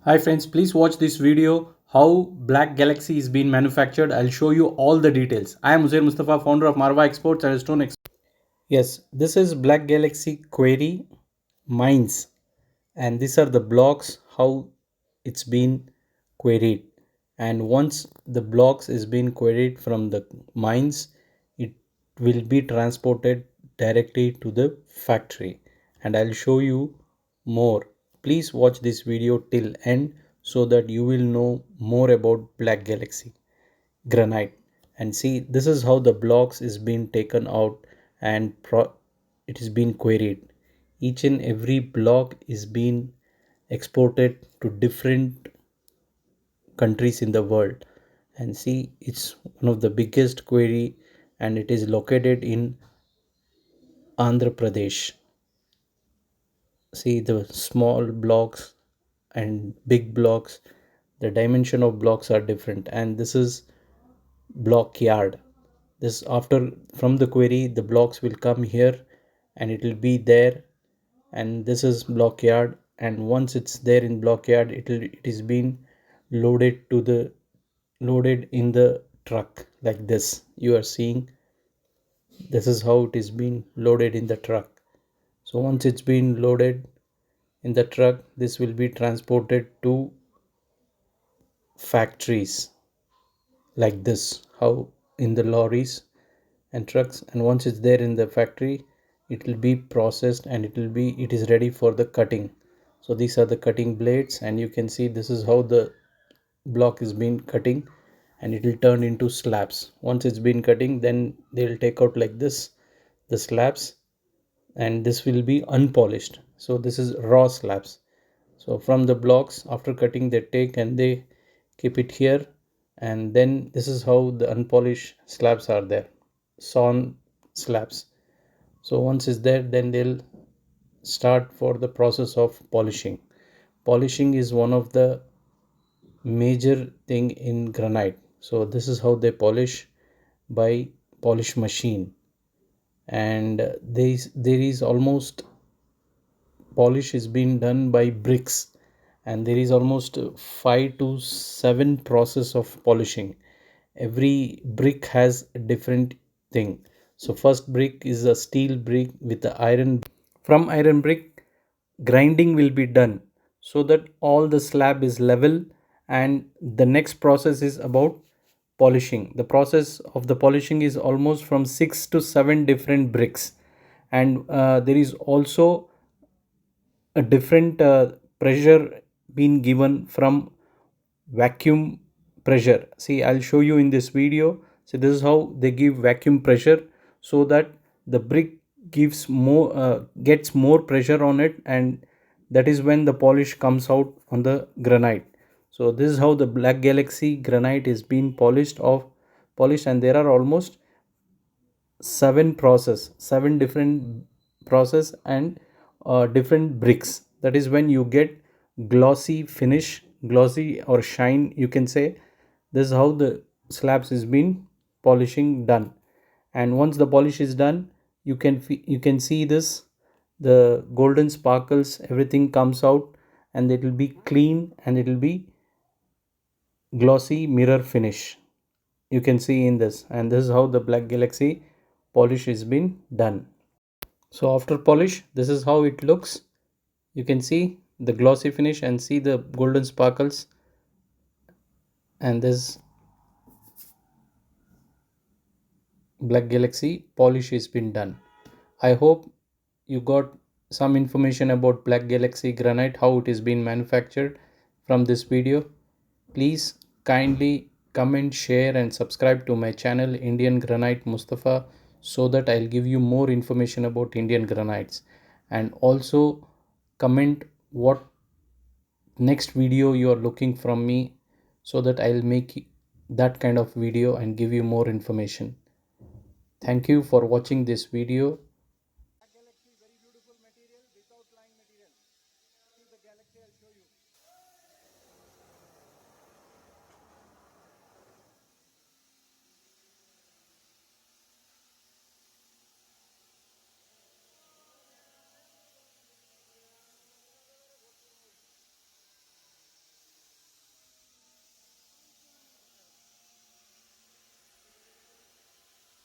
Hi friends, please watch this video how Black Galaxy is being manufactured. I'll show you all the details. I am Uzair Mustafa, founder of Marva Exports and Stone Exports. Yes, this is Black Galaxy Query Mines, and these are the blocks how it's been queried. And once the blocks is been queried from the mines, it will be transported directly to the factory, and I'll show you more. Please watch this video till end so that you will know more about Black Galaxy Granite. And see, this is how the blocks is being taken out and it is being queried. Each and every block is being exported to different countries in the world. And see, it's one of the biggest quarry, and it is located in Andhra Pradesh. See the small blocks and big blocks, the dimension of blocks are different. And this is block yard. This after from the query the blocks will come here and it will be there, and this is block yard. And once it's there in block yard, it is being loaded to the loaded in the truck like this. You are seeing this is how it is being loaded in the truck. So once it's been loaded in the truck, this will be transported to factories like this, how in the lorries and trucks. And once it's there in the factory, it will be processed and it is ready for the cutting. So these are the cutting blades, and you can see this is how the block is been cutting, and it will turn into slabs. Once it's been cutting, then they'll take out like this the slabs, and this will be unpolished. So this is raw slabs. So from the blocks after cutting, they take and they keep it here, and then this is how the unpolished slabs are there, sawn slabs. So once it's there, then they'll start for the process of polishing. Polishing is one of the major thing in granite. So this is how they polish, by polish machine. And there is almost polish is being done by bricks, and there is almost 5 to 7 process of polishing. Every brick has a different thing. So first brick is a steel brick with the iron. From iron brick, grinding will be done so that all the slab is level. And the next process is about polishing. The process of the polishing is almost from 6 to 7 different bricks. And there is also a different pressure being given from vacuum pressure. See, I'll show you in this video. So this is how they give vacuum pressure, so that the brick gives more gets more pressure on it, and that is when the polish comes out on the granite. So this is how the Black Galaxy granite is being polished. And there are almost seven different process, and different bricks. That is when you get glossy finish, glossy or shine, you can say. This is how the slabs is been polishing done. And once the polish is done, you can see this, the golden sparkles, everything comes out, and it will be clean, and it will be glossy mirror finish, you can see in this. And this is how the Black Galaxy polish is been done. So after polish, this is how it looks. You can see the glossy finish and see the golden sparkles, and this Black Galaxy polish has been done. I hope you got some information about Black Galaxy granite, how it is being manufactured from this video. Please kindly comment, share and subscribe to my channel Indian Granite Mustafa, so that I'll give you more information about Indian granites. And also comment what next video you are looking from me, so that I'll make that kind of video and give you more information. Thank you for watching this video.